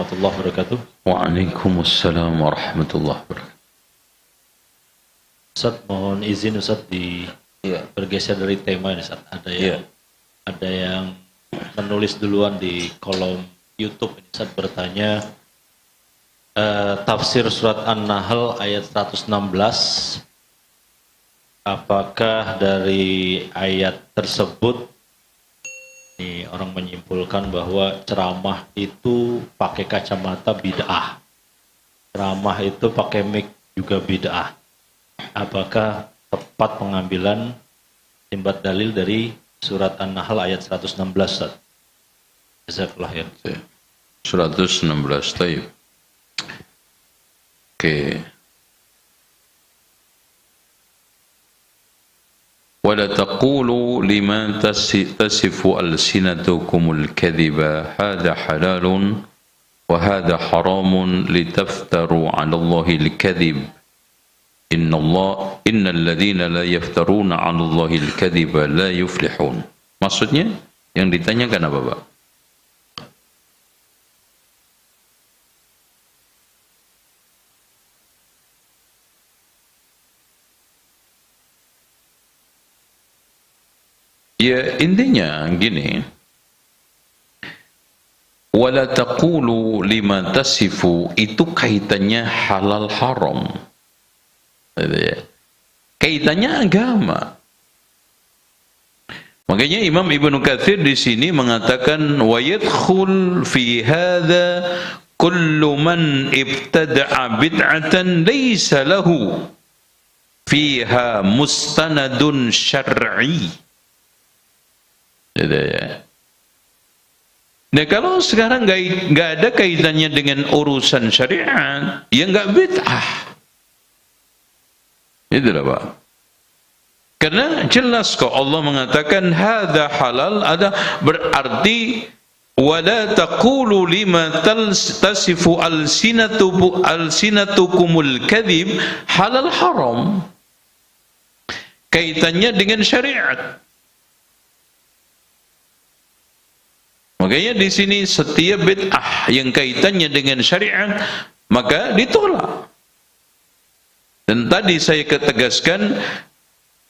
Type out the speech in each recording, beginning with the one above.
warahmatullahi wabarakatuh. Waalaikumsalam warahmatullahi wabarakatuh. Ustaz, mohon izin Ustaz bergeser dari tema ini Ustaz. Ada yang menulis duluan di kolom YouTube ini Ustaz bertanya tafsir surat An-Nahl ayat 116, apakah dari ayat tersebut ini orang menyimpulkan bahwa ceramah itu pakai kacamata bid'ah, ceramah itu pakai mic juga bid'ah. Apakah tepat pengambilan istinbat dalil dari surat An-Nahl ayat 116 Ustaz? Jazakallah ya. 116 taib. Oke. ولا تقولوا لما تصف ألسنتكم الكذب هذا حلال وهذا حرام لتفتروا على الله الكذب إن الذين لا يفترون على الله الكذب لا يفلحون. Maksudnya yang ditanyakan apa, Pak? Ya intinya gini, wala taqulu lima tasifu itu kaitannya halal haram, kaitannya agama. Makanya Imam Ibnu Katsir di sini mengatakan wa yadkhul fi hadza kullu man ibtada'a bid'atan laysa lahu fiha mustanadun syar'i. Nah kalau sekarang nggak ada kaitannya dengan urusan syariat, ya nggak bid'ah. Itulah Pak. Karena jelas kok Allah mengatakan hadza halal, ada berarti wala taqulu lima tasifu alsinatukumul kadzib halal haram. Kaitannya dengan syariat. Makanya di sini setiap bid'ah yang kaitannya dengan syariat maka ditolak. Dan tadi saya ketegaskan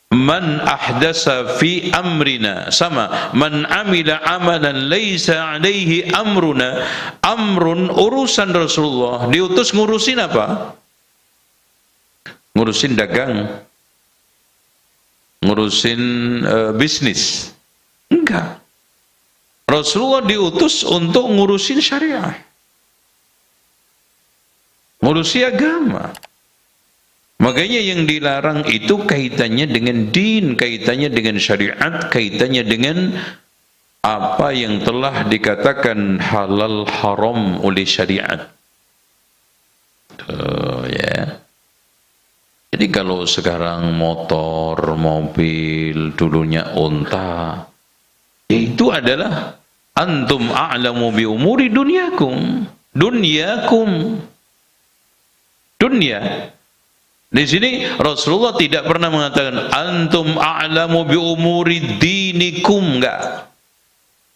man ahdasa fi amrina sama man amila amalan laisa alaihi amruna. Amrun urusan Rasulullah, diutus ngurusin apa? Ngurusin dagang, ngurusin bisnis. Enggak. Rasulullah diutus untuk ngurusin syariah, ngurusi agama. Makanya yang dilarang itu kaitannya dengan din, kaitannya dengan syariat, kaitannya dengan apa yang telah dikatakan halal haram oleh syariat. Ya. Jadi kalau sekarang motor, mobil, dulunya unta, itu adalah antum a'lamu bi umuri dunyakum. Dunia. Di sini Rasulullah tidak pernah mengatakan antum a'lamu bi umuri dinikum, enggak.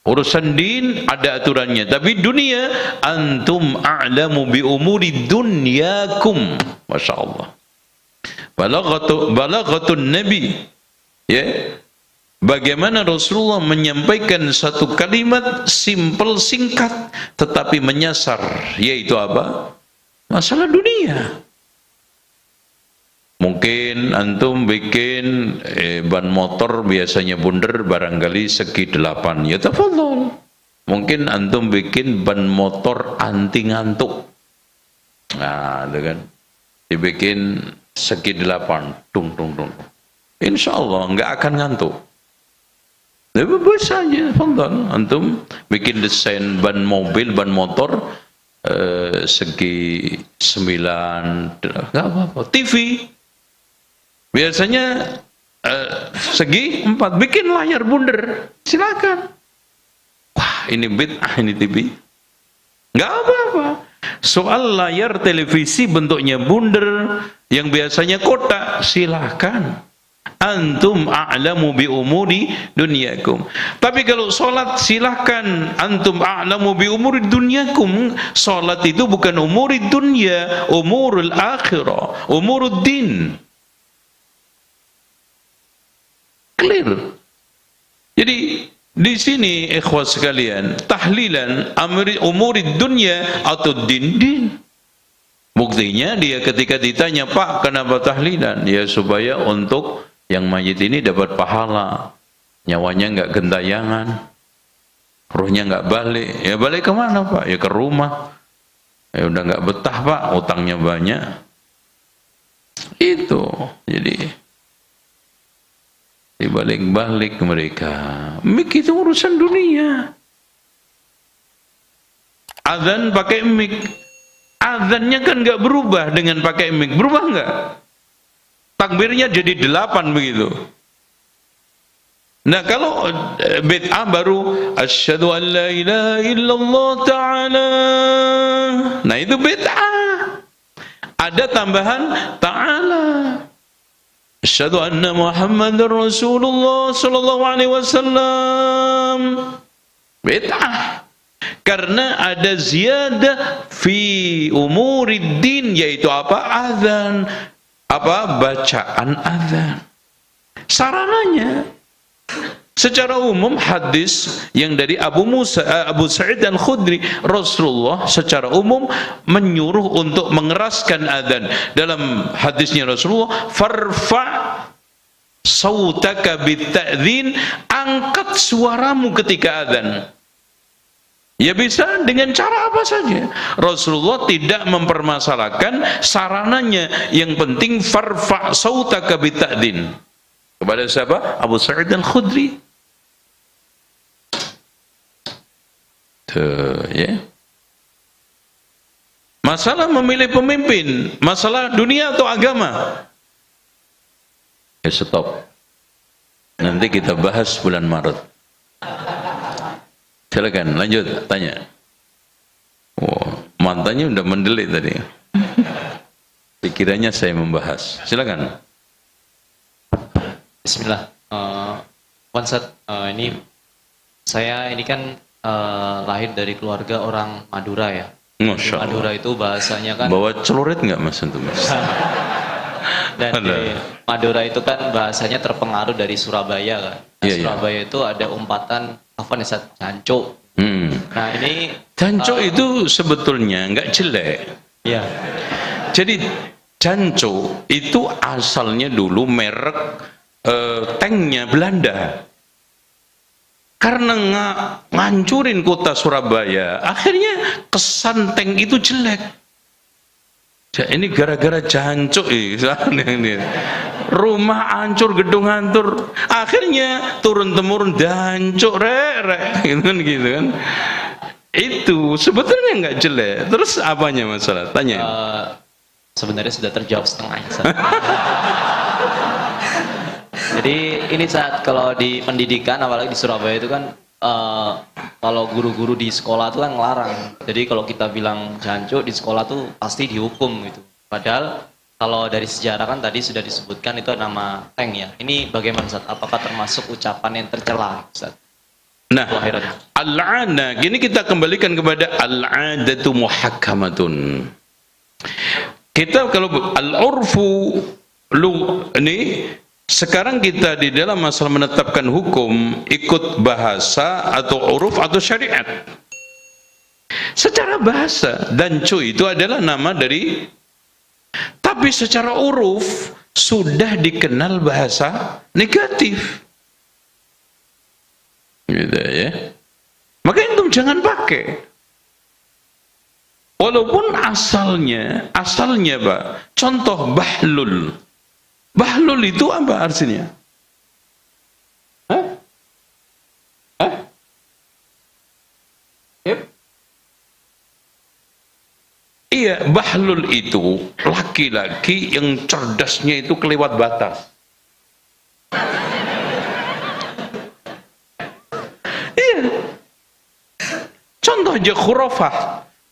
Urusan din ada aturannya, tapi dunia antum a'lamu bi umuri dunyakum. Masya Allah. Balaghatun Nabi. Ya. Bagaimana Rasulullah menyampaikan satu kalimat simple, singkat, tetapi menyasar, yaitu apa? Masalah dunia. Mungkin antum bikin ban motor biasanya bundar barangkali segi 8, ya tafadhol. Mungkin antum bikin ban motor anti ngantuk. Nah, itu kan. Dibikin segi 8, dung. Insya Allah nggak akan ngantuk. Bebas saja, fadhal. Antum bikin desain ban mobil, ban motor segi 9, enggak apa-apa. TV biasanya segi 4, bikin layar bundar, silakan. Wah, ini bid'ah, ini TV. Enggak apa-apa. Soal layar televisi bentuknya bundar yang biasanya kotak, silakan. antum a'lamu bi umuri dunyakum. Tapi kalau salat silahkan, antum a'lamu bi umuri dunyakum. Salat itu bukan umuri dunya, umurul akhirah, umurud din. Clear. Jadi di sini ikhwas sekalian, tahlilan umuri dunya atau din. Buktinya dia ketika ditanya, Pak, kenapa tahlilan? Ya supaya untuk yang mayit ini dapat pahala, nyawanya nggak gentayangan, ruhnya nggak balik. Ya balik kemana Pak? Ya ke rumah. Ya udah nggak betah Pak, utangnya banyak. Itu jadi dibalik-balik mereka. Mik itu urusan dunia. Azan pakai mik. Azannya kan nggak berubah dengan pakai mic, berubah nggak? Takbirnya jadi 8 begitu. Nah kalau bid'ah baru asyhadu an la ilaha illallah ta'ala. Nah itu bid'ah. Ada tambahan ta'ala. Asyhadu anna Muhammadar Rasulullah sallallahu alaihi wasallam. Bid'ah. Karena ada ziyadah fi umuriddin, yaitu apa? Azan. Apa? Bacaan azan. Sarananya secara umum hadis yang dari Abu Sa'id Al-Khudri, Rasulullah secara umum menyuruh untuk mengeraskan azan. Dalam hadisnya Rasulullah, farfa sautaka bitta'dzin, angkat suaramu ketika azan. Ya bisa dengan cara apa saja. Rasulullah tidak mempermasalahkan sarananya. Yang penting farfa' sautaka bitta'dzin. Kepada siapa? Abu Sa'id Al-Khudri. Tuh, ya. Masalah memilih pemimpin, masalah dunia atau agama? Ya stop. Nanti kita bahas bulan Maret. Silakan lanjut tanya. Oh, mantannya udah mendelik tadi. Pikirannya saya membahas. Silakan. Bismillah. Wansat, ini saya ini kan lahir dari keluarga orang Madura ya. Masya Allah. Madura itu bahasanya kan. Bawa celurit nggak mas untuk mas? Dan di Madura itu kan bahasanya terpengaruh dari Surabaya kan. Nah, Surabaya itu ada umpatan apa nih, jancuk. Nah ini jancuk itu sebetulnya nggak jelek. Iya. Jadi jancuk itu asalnya dulu merek tanknya Belanda. Karena ngancurin kota Surabaya, akhirnya kesan tank itu jelek. Ini gara-gara jancuk ini. Rumah hancur, gedung hancur, akhirnya turun-temurun jancuk rek gitu kan. Itu sebetulnya nggak jelek. Terus apanya masalah? Tanya. Sebenarnya sudah terjawab setengahnya. Jadi ini saat kalau di pendidikan, apalagi di Surabaya itu kan kalau guru-guru di sekolah itu kan ngelarang. Jadi kalau kita bilang jancuk di sekolah tuh pasti dihukum gitu. Padahal kalau dari sejarah kan tadi sudah disebutkan itu nama tank ya. Ini bagaimana Ustaz? Apakah termasuk ucapan yang tercela Ustaz? Nah, al-'adah, gini kita kembalikan kepada al-'adatu muhakkamatun. Kita kalau al-'urfu ini sekarang kita di dalam masalah menetapkan hukum ikut bahasa atau uruf atau syariat. Secara bahasa, dancu itu adalah nama dari, tapi secara uruf sudah dikenal bahasa negatif. Gitu ya. Maka itu jangan pakai. Walaupun asalnya Pak, contoh bahlul. Bahlul itu apa artinya? Iya, bahlul itu laki-laki yang cerdasnya itu kelewat batas. Iya. Contoh aja khurafat.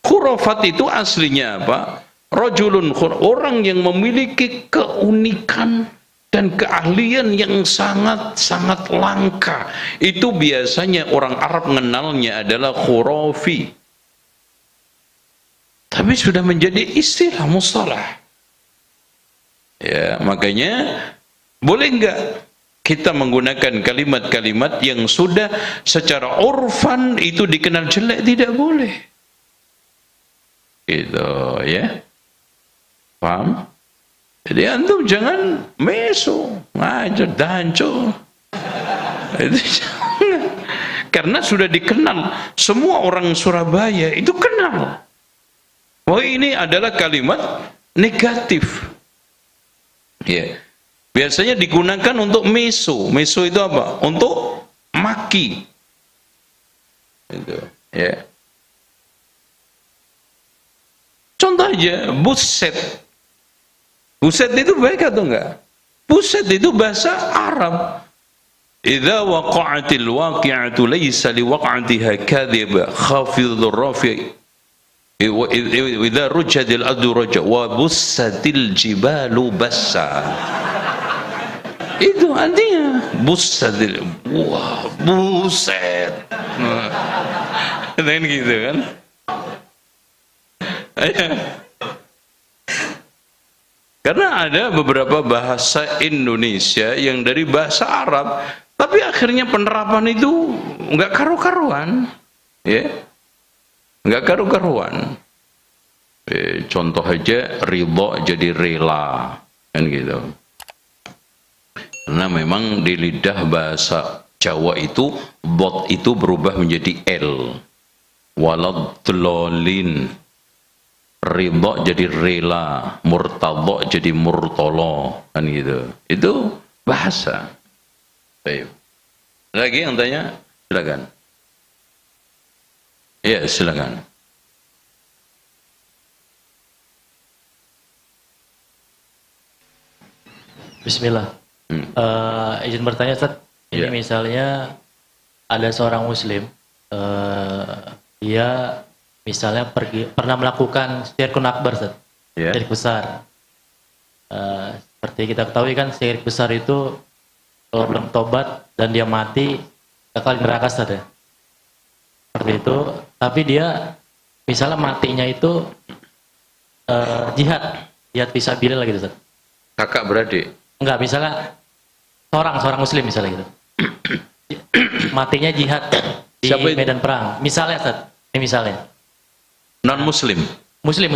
Khurafat itu aslinya apa? Rajulun orang yang memiliki keunikan dan keahlian yang sangat-sangat langka. Itu biasanya orang Arab mengenalnya adalah khurafi. Tapi sudah menjadi istilah mustalah. Ya, makanya boleh enggak kita menggunakan kalimat-kalimat yang sudah secara urfan itu dikenal jelek? Tidak boleh. Gitu ya. Paham? Jadi antum jangan meso, ngajar danco. Itu jangan. Karena sudah dikenal, semua orang Surabaya itu kenal. Oh, ini adalah kalimat negatif. Ya. Biasanya digunakan untuk meso. Meso itu apa? Untuk maki. Itu, ya. Contoh aja, buset. Buset itu baik atau enggak? Buset itu bahasa Arab. Idza waqa'atil waqi'atu laysa liwaq'atiha kadhiba khafidhur rafi'. Idza rujadil ardu raja wa bussatil jibalu bassa. Itu artinya bussatil, wah, buset. Dan gitu kan? Karena ada beberapa bahasa Indonesia yang dari bahasa Arab, tapi akhirnya penerapan itu nggak karu-karuan, ya, nggak karu-karuan. Contoh aja ridho jadi rela, kan gitu. Karena memang di lidah bahasa Jawa itu bot itu berubah menjadi l, waladhdallin. Ridho jadi rela, murtadho jadi murtolo, kan gitu. Itu bahasa. Baik. Lagi yang tanya, silakan. Iya, silakan. Bismillah. Izin bertanya, Ustaz. Ini misalnya ada seorang Muslim, dia misalnya pernah melakukan syirkun akbar, syirik besar. Seperti kita ketahui kan, syirik besar itu kalau belum tobat dan dia mati bakal di neraka, ya. Seperti itu. Tapi dia misalnya matinya itu jihad fisabilillah gitu, Ustaz. Kakak beradik? Enggak, misalnya seorang Muslim misalnya gitu. Matinya jihad di medan perang. Misalnya, Ustaz. Ini misalnya. Non Muslim. Muslim.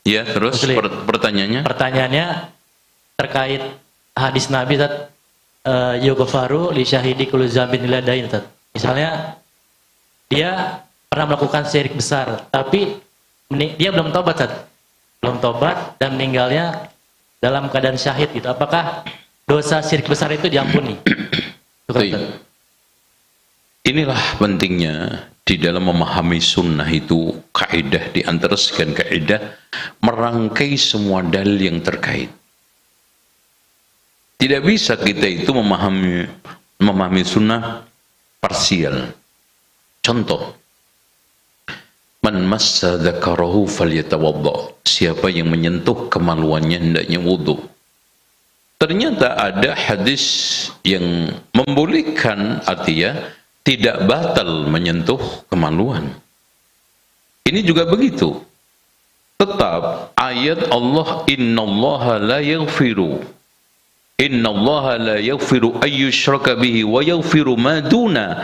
Ya, terus Muslim. Pertanyaannya terkait hadis Nabi, Tat, yughfaru li syahidi kullu dzambin illa dain, Tat. Misalnya dia pernah melakukan syirik besar, tapi dia belum tobat, Tat. Belum tobat dan meninggalnya dalam keadaan syahid gitu. Apakah dosa syirik besar itu diampuni? Inilah pentingnya di dalam memahami sunnah itu, kaidah di antara sekian kaidah, merangkai semua dalil yang terkait. Tidak bisa kita itu memahami sunnah parsial. Contoh, man massa dzakarahu falyatawadda. Siapa yang menyentuh kemaluannya hendaknya wudu. Ternyata ada hadis yang membolehkan, artinya tidak batal menyentuh kemaluan. Ini juga begitu. Tetap ayat Allah, innallaha la yaghfiru ayyushraka bihi wa yaghfiru ma duna.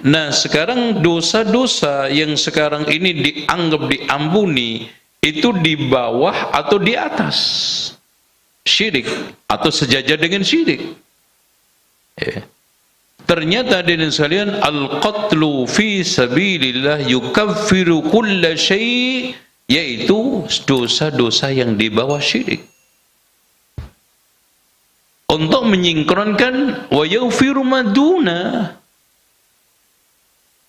Nah, sekarang dosa-dosa yang sekarang ini dianggap diampuni itu di bawah atau di atas syirik atau sejajar dengan syirik. Ternyata hadirin sekalian, al-qatlu fi sabilillah yukaffiru kulla syai', yaitu dosa-dosa yang di bawah syirik. Untuk menyingkronkan wa yaghfiru ma duna.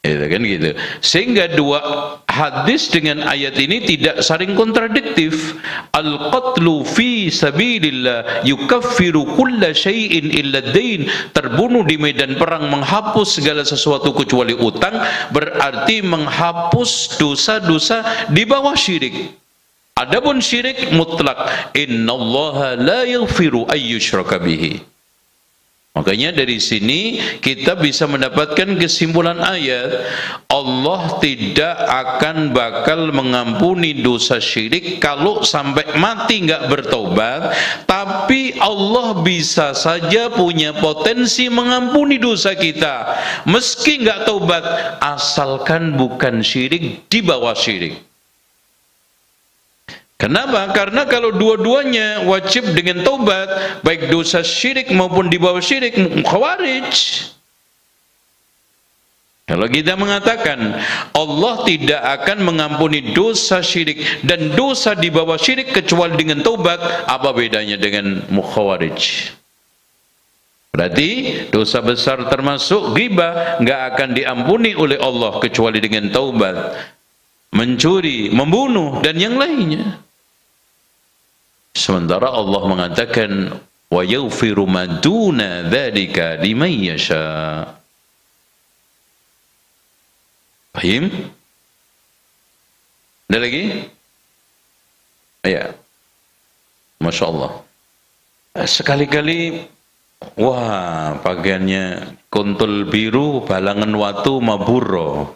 Ya, kan gitu. Sehingga dua hadis dengan ayat ini tidak saling kontradiktif. Al-qatlu fi sabilillah yukaffiru kulla syai'in illa dain. Terbunuh di medan perang menghapus segala sesuatu kecuali utang, berarti menghapus dosa-dosa di bawah syirik. Adapun syirik mutlak, innallaha la yaghfiru ayyushraka bihi. Makanya dari sini kita bisa mendapatkan kesimpulan ayat, Allah tidak akan bakal mengampuni dosa syirik kalau sampai mati nggak bertobat, tapi Allah bisa saja punya potensi mengampuni dosa kita meski nggak tobat, asalkan bukan syirik di bawah syirik. Kenapa? Karena kalau dua-duanya wajib dengan taubat, baik dosa syirik maupun di bawah syirik, khawarij. Kalau kita mengatakan Allah tidak akan mengampuni dosa syirik dan dosa di bawah syirik kecuali dengan taubat, apa bedanya dengan khawarij? Berarti dosa besar termasuk ghibah nggak akan diampuni oleh Allah kecuali dengan taubat, mencuri, membunuh dan yang lainnya. Sementara Allah mengatakan wa yaghfiru ma duna dzalika liman yasha. Paham? Ada lagi? Ya. Masya Allah. Sekali-kali, wah, pakaiannya kuntul biru, balangan watu, maburo.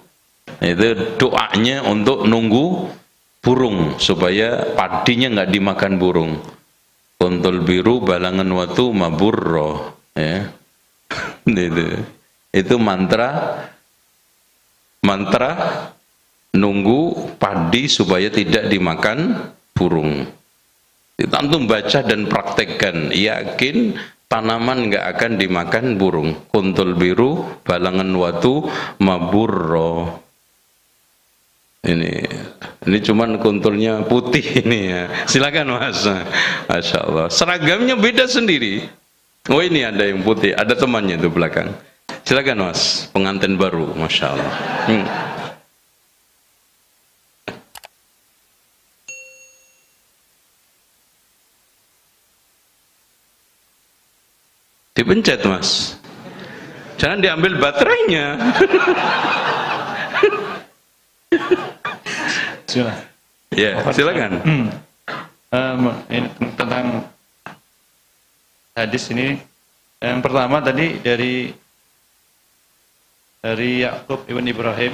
Itu doanya untuk nunggu burung supaya padinya nggak dimakan burung. Kuntul biru, balangan watu, maburo. Ya. Itu mantra nunggu padi supaya tidak dimakan burung. Kita antum baca dan praktekkan, yakin tanaman nggak akan dimakan burung. Kuntul biru, balangan watu, maburo. Ini cuman kuntulnya putih ini ya. Silakan Mas. Masya Allah. Seragamnya beda sendiri. Oh ini ada yang putih, ada temannya itu belakang. Silakan Mas, pengantin baru, Masya Allah. Dipencet Mas. Jangan diambil baterainya. Ya, silakan. Ini tentang hadis ini. Yang pertama tadi dari Yakub ibn Ibrahim.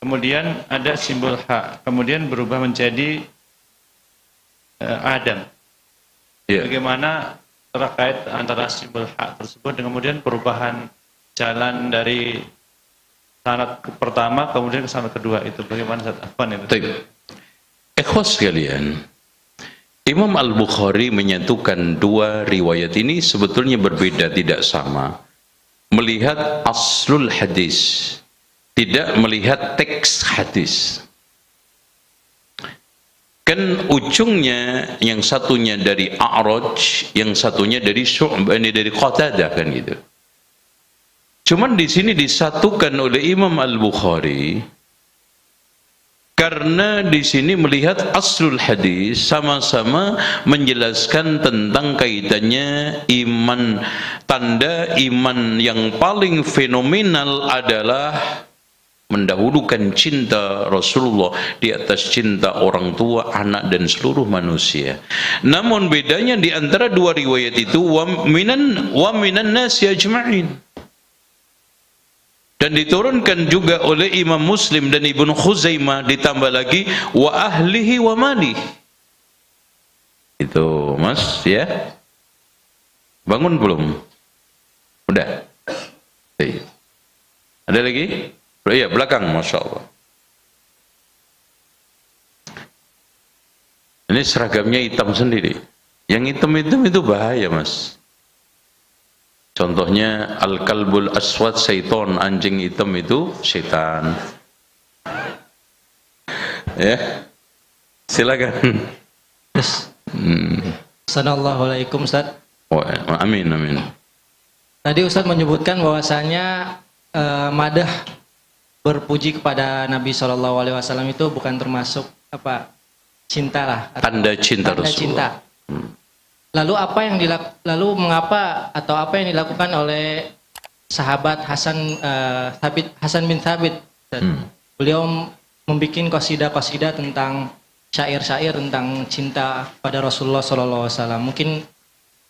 Kemudian ada simbol ha, kemudian berubah menjadi Adam. Yeah. Bagaimana terkait antara simbol ha tersebut dengan kemudian perubahan jalan dari sanad pertama kemudian ke sanad kedua, itu bagaimana Afwan itu? Ikhwas sekalian, Imam Al-Bukhari menyatukan dua riwayat ini sebetulnya berbeda, tidak sama. Melihat aslul hadis, tidak melihat teks hadis. Kan ujungnya yang satunya dari A'raj, yang satunya dari Syu'bah, ini dari Qatadah kan gitu. Cuman di sini disatukan oleh Imam Al-Bukhari karena di sini melihat aslul hadis, sama-sama menjelaskan tentang kaitannya iman. Tanda iman yang paling fenomenal adalah mendahulukan cinta Rasulullah di atas cinta orang tua, anak dan seluruh manusia. Namun bedanya di antara dua riwayat itu wa minan nasi ajma'in. Dan diturunkan juga oleh Imam Muslim dan Ibnu Khuzaimah, ditambah lagi wa ahlihi wa mali. Itu Mas ya. Bangun belum? Udah. Ada lagi? Oh iya, belakang, Masya Allah. Ini seragamnya hitam sendiri. Yang hitam-hitam itu bahaya Mas. Contohnya al-kalbul aswad syaiton, anjing hitam itu setan. Ya, silakan. Assalamualaikum Ustaz. Amin amin. Tadi Ustaz menyebutkan bahwasanya madah berpuji kepada Nabi SAW itu bukan termasuk cinta lah. Tanda cinta Rasulullah. Cinta. Lalu mengapa atau apa yang dilakukan oleh sahabat Hasan bin Thabit? Beliau membuat qasidah tentang syair-syair tentang cinta pada Rasulullah SAW. Mungkin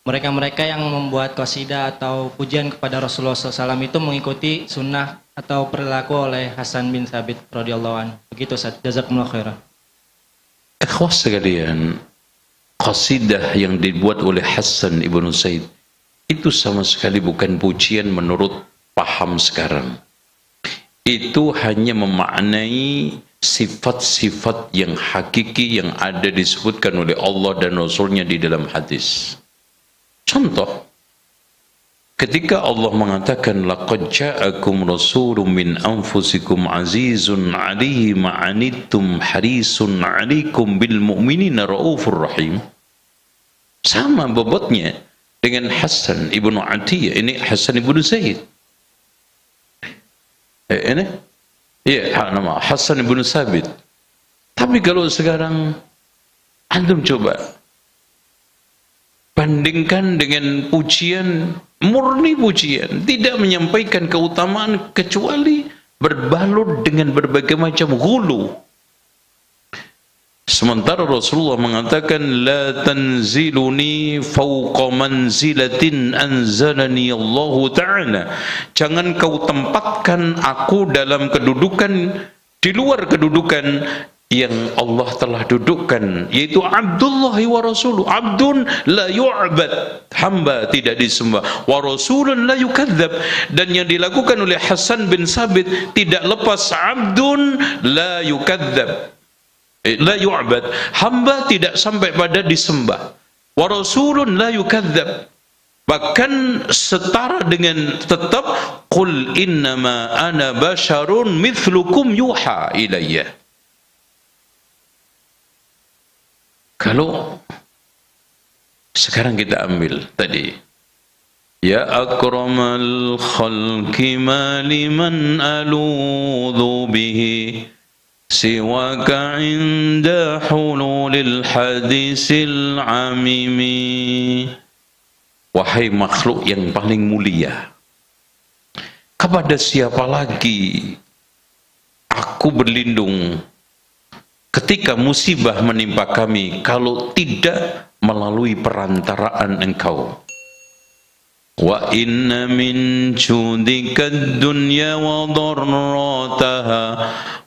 mereka-mereka yang membuat qasidah atau pujian kepada Rasulullah SAW itu mengikuti sunnah atau perilaku oleh Hasan bin Thabit radhiyallahu anhu. Begitu Ustaz. Jazakumullah khairan. Ikhwas sekalian, qasidah yang dibuat oleh Hasan ibnu Zaid itu sama sekali bukan pujian menurut paham sekarang. Itu hanya memaknai sifat-sifat yang hakiki yang ada disebutkan oleh Allah dan Rasulnya di dalam hadis. Contoh, ketika Allah mengatakan laqad ja'akum rasulun min anfusikum azizun 'alaihi ma 'anittum harisun 'alaikum bil mu'minina raufur rahim. Sama bobotnya dengan Hasan ibnu Atiyah, ini Hasan ibnu Zaid. Ini iya, nama Hasan ibnu Thabit. Tapi kalau sekarang antum coba bandingkan dengan pujian, murni pujian, tidak menyampaikan keutamaan kecuali berbalut dengan berbagai macam hulu. Sementara Rasulullah mengatakan la tanziluni fawqa manzilatin anzalani Allah Ta'ala. Jangan kau tempatkan aku dalam kedudukan di luar kedudukan yang Allah telah dudukkan, yaitu Abdullah wa Rasuluh. Abdun la yu'bad, hamba tidak disembah, wa Rasulun la yukadzab, dan yang dilakukan oleh Hasan bin Thabit tidak lepas abdun la yukadzab, la yu'bad, hamba tidak sampai pada disembah, wa Rasulun la yukadzab, bahkan setara dengan tetap qul innama ana basharun mithlukum yuha ilayya. Kalau sekarang kita ambil tadi, ya akramal khalqi ma liman aludhu bihi siwaka inda hululil hadisil amimi. Wahai makhluk yang paling mulia, kepada siapa lagi aku berlindung ketika musibah menimpa kami kalau tidak melalui perantaraan engkau. Wa inna min judika dunya wa dharrataha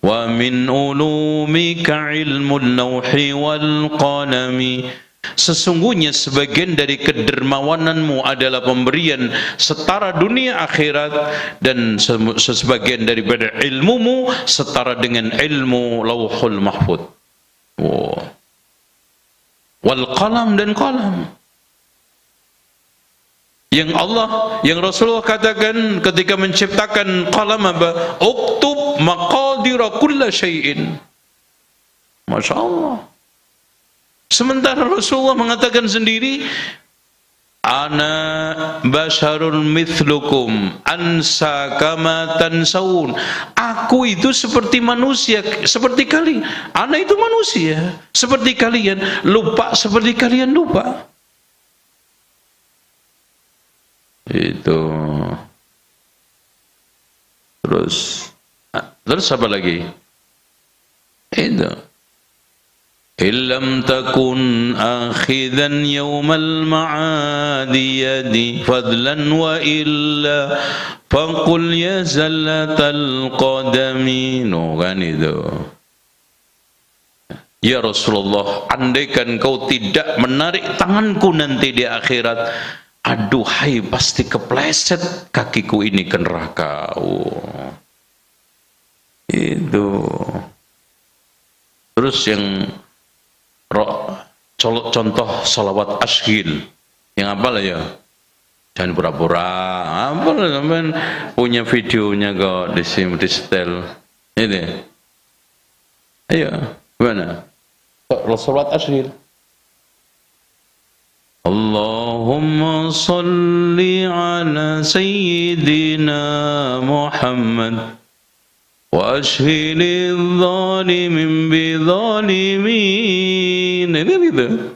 wa min ulumika ilmul lawhi wal qalami. Sesungguhnya sebagian dari kedermawananmu adalah pemberian setara dunia akhirat, dan sebagian daripada ilmumu setara dengan ilmu lauhul mahfud. Wal qalam, dan qalam. Yang Allah, yang Rasulullah katakan ketika menciptakan qalam apa? Uktub maqadira kulla syai'in. Masya Allah. Sementara Rasulullah mengatakan sendiri, ana basharun mithlukum ansa kama tansaun. Aku itu seperti manusia, seperti kalian. Ana itu manusia, seperti kalian. Lupa seperti kalian lupa. Itu. Terus apa lagi? Itu. Illam takun akhidan yawmal ma'adi yadi fadlan wa illa faqul ya zallatal qadami. No, kan itu. Ya Rasulullah, andaikan kau tidak menarik tanganku nanti di akhirat, aduhai pasti kepleset kakiku ini ke neraka. Itu. Terus yang contoh salawat ashil yang apa lah ya, jangan pura-pura apa lah, sampean punya videonya kok di setel ini. Ayo gimana salawat ashil? Allahumma salli ala sayyidina Muhammad wa ashhilil zalimin bi zalimin. Ini gitu.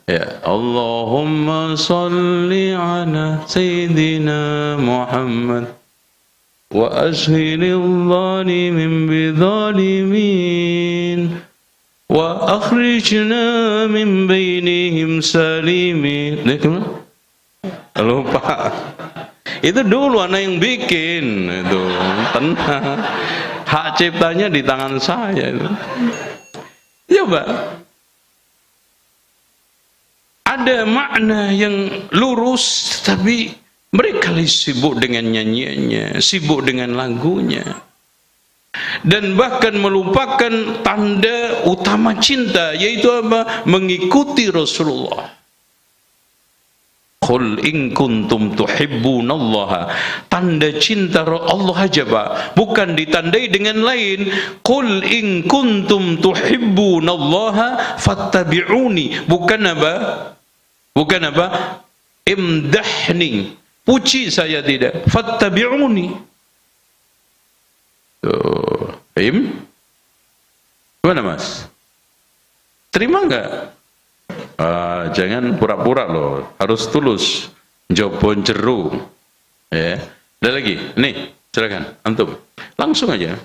Ya Allahumma salli ala sayyidina Muhammad wa ashhilil zalimin bi zalimin wa akhrijna min bainihim salimin. Lupa. Itu dulu anak yang bikin itu. Tenang. Hak ciptanya di tangan saya itu. Coba. Ada makna yang lurus, tapi mereka sibuk dengan nyanyiannya, sibuk dengan lagunya. Dan bahkan melupakan tanda utama cinta, yaitu apa? Mengikuti Rasulullah. Qul in kuntum tuhibbunallaha. Tanda cinta Allah aja, Pak. Bukan ditandai dengan lain. Qul in kuntum tuhibbunallaha fattabi'uni. Bukan apa? Bukan apa? Imdahni. Puji saya tidak. Fattabi'uni. Tuh. Gimana, Mas? Terima enggak? Jangan pura-pura loh, harus tulus. Jobon jeru. Ya. Ada lagi? Nih, silakan antum. Langsung aja.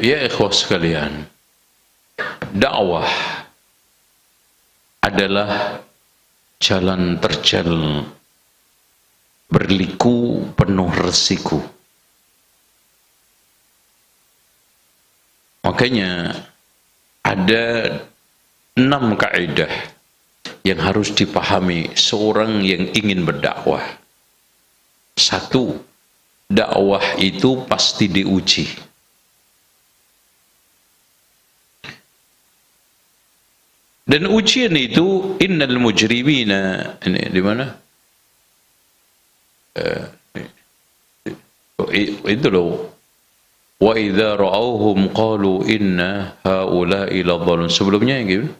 Ya ikhwah sekalian, dakwah adalah jalan terjal berliku penuh resiko. Makanya ada 6 kaidah yang harus dipahami seorang yang ingin berdakwah. 1, dakwah itu pasti diuji. Dan ujian itu innal mujrimina, ini di mana? Itu loh. Wa idza ra'awhum qalu inna haula'i ladhalun. Sebelumnya yang gimana?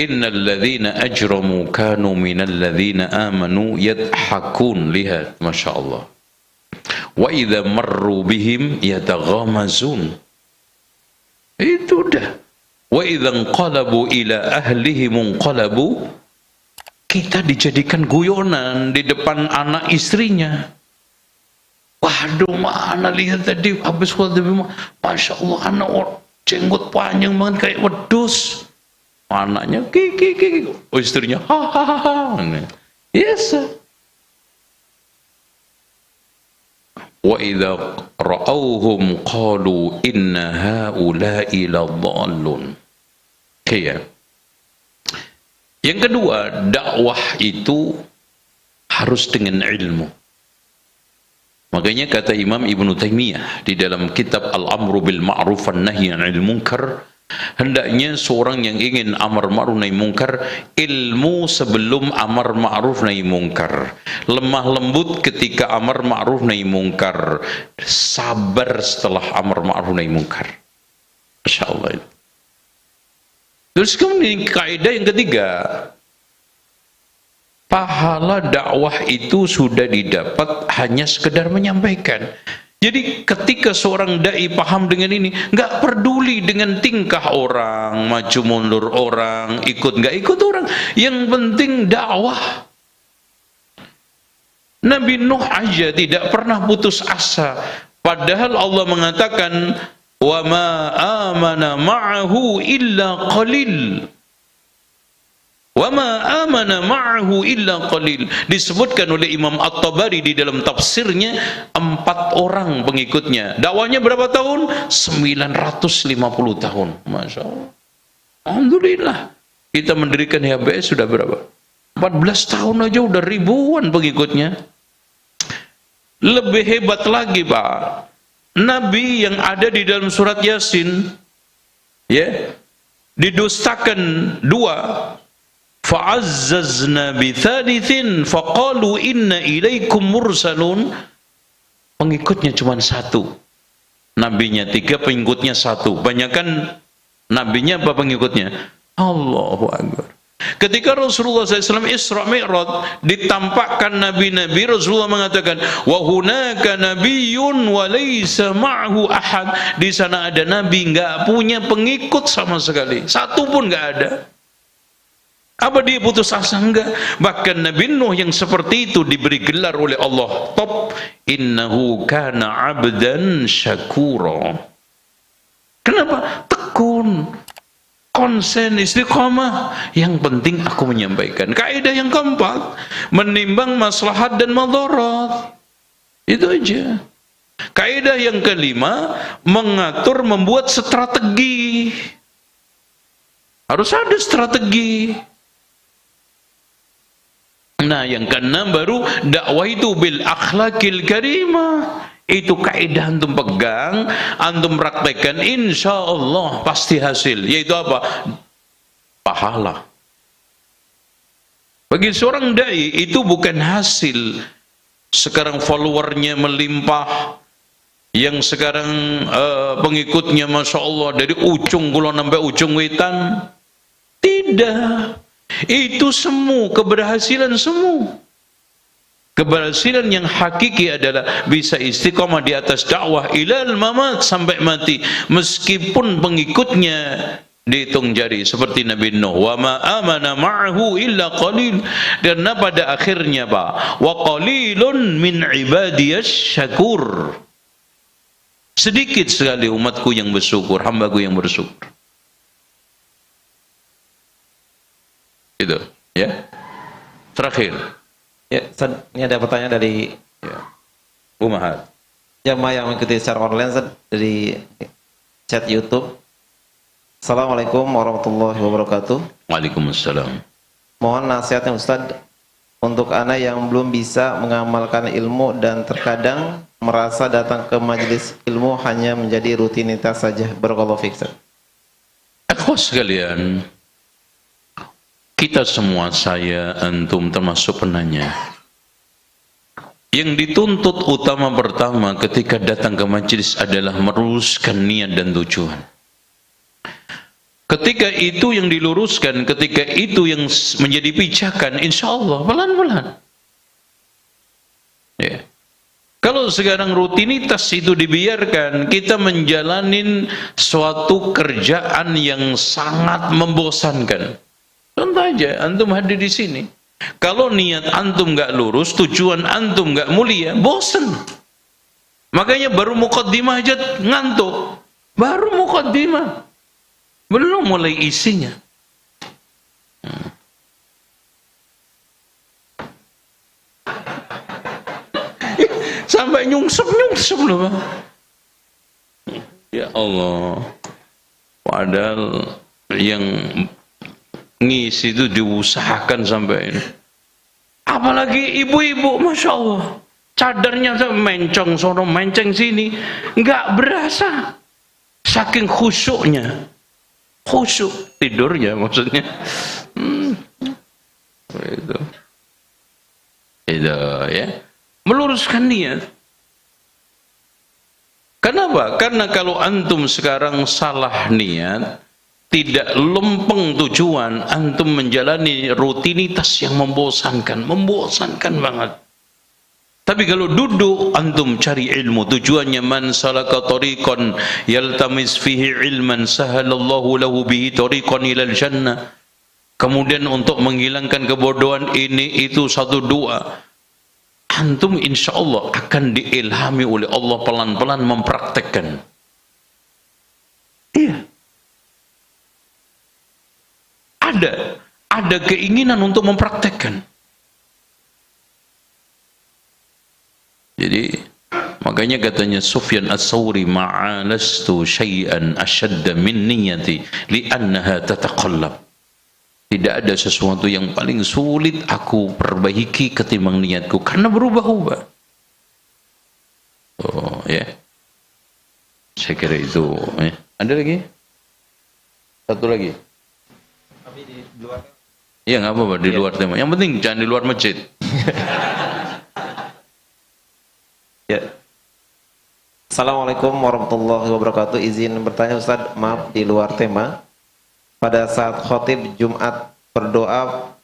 Innal ladzina ajramu kanu minal ladzina amanu yadhakun. Lihat, Masya Allah. Wa idza marru bihim yataghamazun. Itu udah. Wa idzan qalabu ila ahlihim munqalabu. Kita dijadikan guyonan di depan anak istrinya. Waduh, mana lihat tadi habis khutbah, Masya Allah, anak jenggot panjang banget kayak wedus. Anaknya kiki. Oh, istrinya hahaha. Yes. Wa idza ra'awhum qalu inna haula'i ladhallun. Oke. Yang kedua, dakwah itu harus dengan ilmu. Makanya kata Imam Ibnu Taimiyah di dalam kitab Al-Amru bil Ma'ruf wan Nahyi 'anil Munkar, hendaknya seorang yang ingin amar ma'ruf nahi munkar, ilmu sebelum amar ma'ruf nahi munkar, lemah lembut ketika amar ma'ruf nahi munkar, sabar setelah amar ma'ruf nahi munkar. Masya Allah. Terus kemudian kaidah yang ketiga, pahala dakwah itu sudah didapat hanya sekedar menyampaikan. Jadi ketika seorang dai paham dengan ini, nggak peduli dengan tingkah orang, maju mundur orang, ikut nggak ikut orang, yang penting dakwah. Nabi Nuh aja tidak pernah putus asa, padahal Allah mengatakan wa ma amana ma'ahu illa qalil. Wa ma amana ma'ahu illa qalil. Disebutkan oleh Imam At-Tabari di dalam tafsirnya, 4 orang pengikutnya. Dakwahnya berapa tahun? 950 tahun. Masya Allah. Alhamdulillah. Kita mendirikan HBS sudah berapa? 14 tahun aja udah ribuan pengikutnya. Lebih hebat lagi, Pak. Nabi yang ada di dalam surat Yasin, ya, didustakan 2. Fa'azzazna bithalithin faqalu inna ilaikum mursalun. Pengikutnya cuma 1. nabinya 3, pengikutnya 1. Banyakan nabinya apa pengikutnya? Allahu Akbar. Ketika Rasulullah SAW Isra Mi'raj, ditampakkan nabi-nabi, Rasulullah mengatakan, wa hunaka nabiyyun wa laysa ma'hu ahad. Di sana ada nabi enggak punya pengikut sama sekali, satu pun enggak ada. Apa dia putus asa? Enggak. Bahkan Nabi Nuh yang seperti itu diberi gelar oleh Allah, top, innahu kana abdan syakura. Kenapa? Tekun, konsen, istiqamah. Yang penting aku menyampaikan. Kaidah yang keempat, menimbang maslahat dan madarat. Itu aja. Kaidah yang kelima, mengatur, membuat strategi. Harus ada strategi. Nah, yang keenam baru dakwah itu bil akhlakil karimah. Itu kaidah antum pegang, antum praktekkan, insya Allah pasti hasil. Yaitu apa? Pahala. Bagi seorang dai itu bukan hasil sekarang followernya melimpah, yang sekarang pengikutnya masya Allah dari ujung kulon sampai ujung wetan. Tidak. Itu semu, keberhasilan semu. Keberhasilan yang hakiki adalah bisa istiqamah di atas dakwah ilal mamat, sampai mati, meskipun pengikutnya dihitung jari seperti Nabi Nuh, wa ma amana ma'ahu illa qalil. Dan pada akhirnya Pak, wa qalilun min ibadiyas syakur. Sedikit sekali umatku yang bersyukur, hambaku yang bersyukur. Itu, ya. Terakhir. Ya, ini ada pertanyaan dari Umahat. jamaah yang mengikuti secara online dari chat YouTube. Assalamualaikum warahmatullahi wabarakatuh. Waalaikumsalam. Mohon nasihatnya Ustaz untuk anak yang belum bisa mengamalkan ilmu dan terkadang merasa datang ke majelis ilmu hanya menjadi rutinitas saja. Barakallahu fiik. Akhwas sekalian, kita semua, saya, antum termasuk penanya, yang dituntut utama pertama ketika datang ke majelis adalah meluruskan niat dan tujuan. Ketika itu yang diluruskan, ketika itu yang menjadi pijakan, insya Allah pelan-pelan. Ya. Kalau sekarang rutinitas itu dibiarkan, kita menjalanin suatu kerjaan yang sangat membosankan. Contoh aja, antum hadir di sini. Kalau niat antum nggak lurus, tujuan antum nggak mulia, bosan. Makanya baru muqaddimah aja ngantuk. Baru muqaddimah, belum mulai isinya. Sampai nyungsep loh, Pak. Ya Allah. Padahal yang ngisi itu diusahakan sampai ini. Apalagi ibu-ibu, masya Allah, cadarnya mencong sono, menceng sini, nggak berasa, saking khusyuknya, khusyuk tidurnya maksudnya. Itu ya, meluruskan niat. Kenapa? Karena kalau antum sekarang salah niat, tidak lempeng tujuan, antum menjalani rutinitas yang membosankan banget. Tapi kalau duduk antum cari ilmu, tujuannya man salaka tariqan yaltamis fihi ilman sahalallahu lahu bihi tariqan ilal jannah. Kemudian untuk menghilangkan kebodohan ini itu satu dua, antum insya Allah akan diilhami oleh Allah pelan-pelan mempraktekkan. Iya. Ada keinginan untuk mempraktekkan. Jadi makanya katanya Sufyan Ats-Tsauri, ma'alastu syai'an asyadda min niyyati li'annaha tataqallab. Tidak ada sesuatu yang paling sulit aku perbaiki ketimbang niatku, karena berubah-ubah. Oh ya, saya kira itu ya. Ada lagi? Satu lagi. Iya, nggak apa-apa di luar tema. Yang penting jangan di luar masjid. Ya. Assalamualaikum warahmatullahi wabarakatuh. Izin bertanya Ustaz, maaf di luar tema. Pada saat khotib Jumat berdoa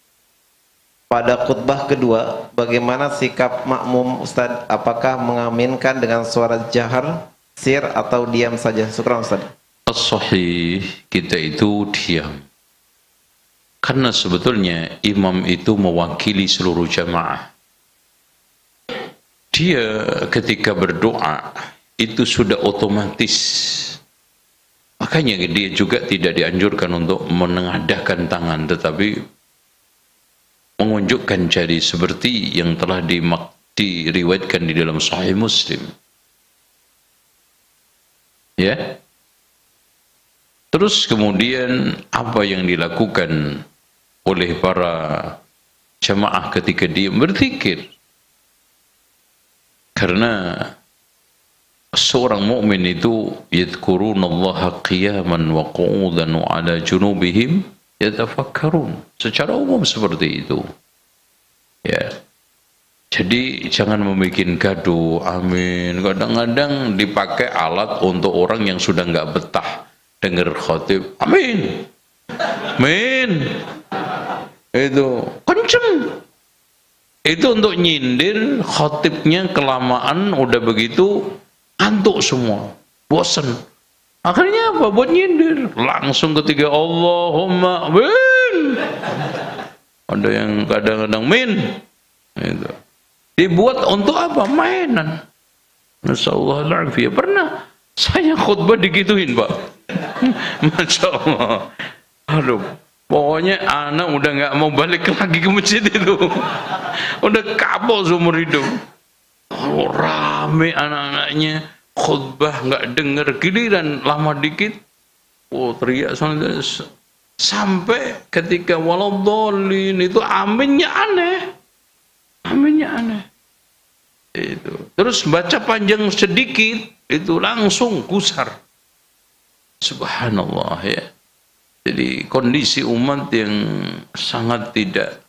pada khutbah kedua, bagaimana sikap makmum Ustaz? Apakah mengaminkan dengan suara jahar, sir, atau diam saja? Syukran Ustaz. As-sahih, kita itu diam. Karena sebetulnya imam itu mewakili seluruh jamaah. Dia ketika berdoa itu sudah otomatis. Makanya dia juga tidak dianjurkan untuk menengadahkan tangan, tetapi mengunjukkan jari seperti yang telah diriwayatkan di dalam Sahih Muslim. Ya. Terus kemudian apa yang dilakukan oleh para jamaah ketika dia berzikir? Karena seorang mukmin itu yadhkurunallaha qiyaman wa qu'udan wa 'ala junubihim yatafakkarun. Secara umum seperti itu. Ya. Jadi jangan membuat gaduh. Amin. Kadang-kadang dipakai alat untuk orang yang sudah enggak betah dengar khotib. Amin. Amin. Itu kenceng. Itu untuk nyindir khotibnya kelamaan udah begitu antuk semua, bosan. Akhirnya apa? Buat nyindir. Langsung ketika Allahumma amin. Ada yang kadang-kadang min. Itu. Dibuat untuk apa? Mainan. Nasallahu alaihi. Pernah saya khutbah digituin, Pak. Masya Allah. Aduh. Pokoknya anak udah nggak mau balik lagi ke masjid itu. Udah kapok seumur hidup. Oh, rame anak-anaknya, khutbah nggak dengar, giliran lama dikit, oh teriak sampai ketika waladhdallin itu aminnya aneh, itu. Terus baca panjang sedikit, itu langsung gusar. Subhanallah ya. Jadi kondisi umat yang sangat tidak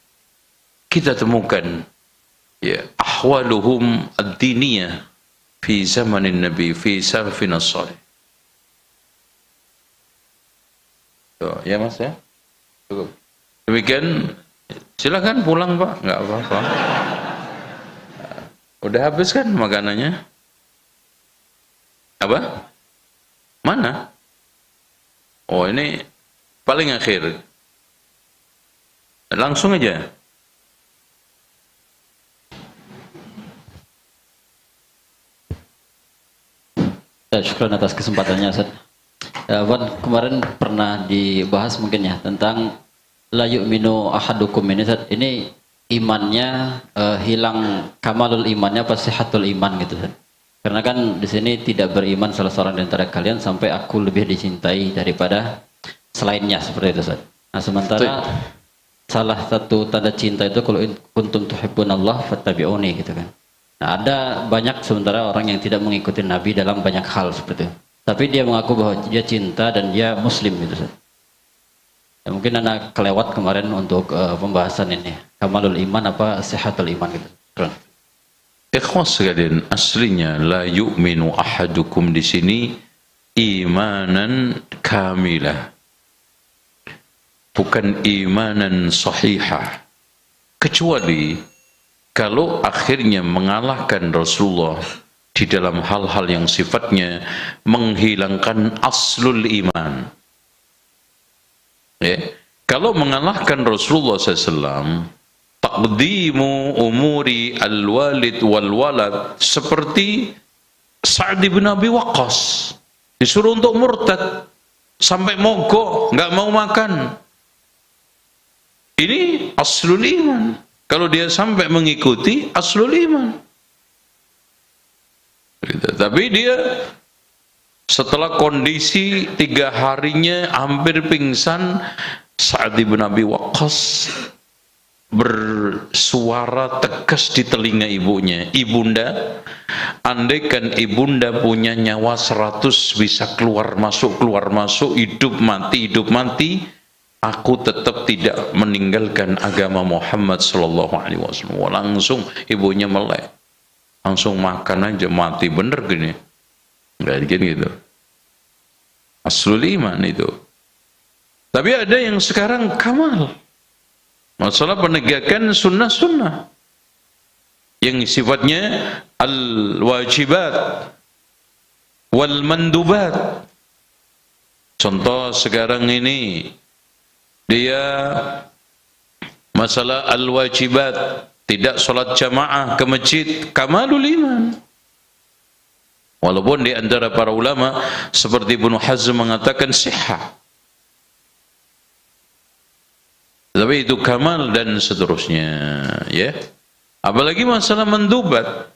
kita temukan, ya, ahwaluhum ad-diniyah fi zamanin Nabi fi salafin as-salih. Ya Mas ya. Cukup. Demikian, silakan pulang Pak, enggak apa-apa. Udah habis kan makanannya? Apa? Mana? Oh, ini paling akhir. Langsung aja. Ya, syukran atas kesempatannya, Ustaz. Wan, kemarin pernah dibahas mungkin ya tentang la yu'minu ahadukum ini, Ustaz. Ini imannya hilang, kamalul imannya apa sihatul iman gitu, Ustaz. Karena kan di sini tidak beriman salah seorang di antara kalian sampai aku lebih dicintai daripada selainnya, seperti itu, Ustaz. Nah, sementara salah satu tanda cinta itu kalau kuntum tuhibbunallah fattabi'uni gitu kan. Nah, ada banyak sementara orang yang tidak mengikuti Nabi dalam banyak hal seperti itu. Tapi dia mengaku bahwa dia cinta dan dia muslim gitu, Ustaz. Ya, mungkin anak kelewat kemarin untuk pembahasan ini. Kamalul iman apa sihatul iman gitu. Ikhwas sekalian, aslinya la yu'minu ahadukum di sini imanan kamilah. Bukan imanan sahihah. Kecuali kalau akhirnya mengalahkan Rasulullah di dalam hal-hal yang sifatnya menghilangkan aslul iman. Ya. Kalau mengalahkan Rasulullah SAW, taqdimu umuri al-walid wal-walad, seperti Sa'd bin Abi Waqqas disuruh untuk murtad sampai mogok, nggak mau makan. Ini aslul iman. Kalau dia sampai mengikuti aslul iman. Gitu. Tapi dia setelah kondisi 3 harinya hampir pingsan, Sa'd bin Abi Waqqas bersuara tegas di telinga ibunya, ibunda, andaikan ibunda punya nyawa 100 bisa keluar masuk, hidup mati, aku tetap tidak meninggalkan agama Muhammad sallallahu alaihi wasallam. Langsung ibunya melek, langsung makan aja, mati bener gini. Kan gitu. Aslul iman itu. Tapi ada yang sekarang kamal. Masalah penegakan sunnah-sunnah yang sifatnya al-wajibat wal mandubat. Contoh sekarang ini dia masalah al-wajibat, tidak sholat jamaah ke masjid, kamalul iman. Walaupun di antara para ulama seperti Ibnu Hazm mengatakan sihah, tapi itu kamal dan seterusnya, ya. Apalagi masalah mandubat,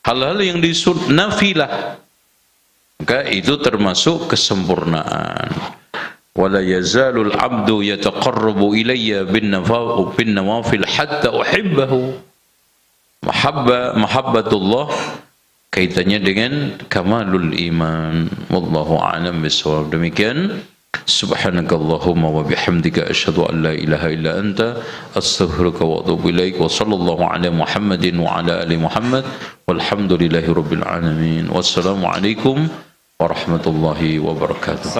hal-hal yang disebut nafilah, maka itu termasuk kesempurnaan. Wala yazalul abdu yataqarrabu ilayya bin nawafil hatta uhibbahu. Mahabbatullah kaitannya dengan kamalul iman. Wallahu a'lam bishawab. Demikian, subhanakallahumma wa bihamdika asyhadu an la ilaha illa anta astaghfiruka wa atubu ilaik. Wa sallallahu ala Muhammadin wa ala ali Muhammad walhamdulillahi rabbil alamin. Wassalamu alaikum warahmatullahi wabarakatuh.